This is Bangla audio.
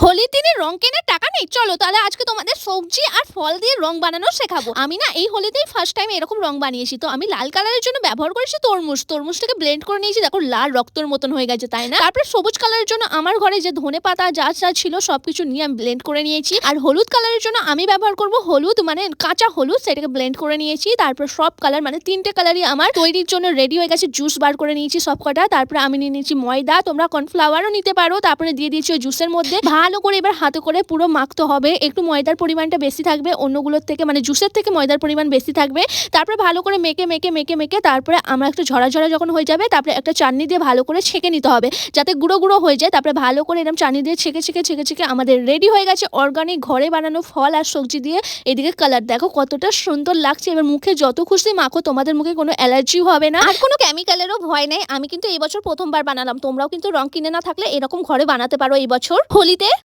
হোলির দিনে রং কেনার টাকা নেই, চলো তাহলে আজকে তোমাদের সবজি আর ফল দিয়ে রং বানানো শেখাবো। আমি না এই হোলিতেই ফার্স্ট টাইম এরকম রং বানিয়েছি। তো আমি লাল কালারের জন্য ব্যবহার করেছি তরমুজটাকে ব্লেন্ড করে নিয়েছি, দেখো লাল রক্তর মতন হয়ে গেছে, তাই না? তারপরে সবুজ কালারের জন্য আমার ঘরে যে ধনে পাতা যা যা ছিল সবকিছু নিয়ে আমি ব্লেন্ড করে নিয়েছি। আর হলুদ কালারের জন্য আমি ব্যবহার করব হলুদ, মানে কাঁচা হলুদ, সেটাকে ব্লেন্ড করে নিয়েছি। তারপর সব কালার মানে তিনটে কালারই আমার তৈরির জন্য রেডি হয়ে গেছে। জুস বার করে নিয়েছি সব কটা। তারপরে আমি নিয়ে নিয়েছি ময়দা, তোমরা কর্নফ্লাওয়ারও নিতে পারো। তারপরে দিয়ে দিয়েছি ওই জুসের মধ্যে। ভালো করে এবার হাতে করে পুরো মাখতে হবে। একটু ময়দার পরিমাণটা বেশি থাকবে অন্যগুলোর থেকে, মানে জুসের থেকে ময়দার পরিমাণ বেশি থাকবে। তারপরে ভালো করে মেখে মেখে মেখে মেখে তারপরে আমরা একটু ঝরা ঝরা যখন হয়ে যাবে, তারপরে একটা চাটনি দিয়ে ভালো করে ছেঁকে নিতে হবে যাতে গুঁড়ো গুঁড়ো হয়ে যায়। তারপরে ভালো করে এরকম চাটনি দিয়ে ছেঁকে ছেঁকে ছেঁকে ছেঁকে আমাদের রেডি হয়ে গেছে অর্গানিক ঘরে বানানো ফল আর সবজি দিয়ে। এদিকে কালার দেখো কতটা সুন্দর লাগছে। এবার মুখে যত খুশি মাখো, তোমাদের মুখে কোনো অ্যালার্জিও হবে না আর কোনো কেমিক্যালেরও ভয় নেই। আমি কিন্তু এই বছর প্রথমবার বানালাম, তোমরাও কিন্তু রং কিনে না থাকলে এরকম ঘরে বানাতে পারো এই বছর হোলিতে।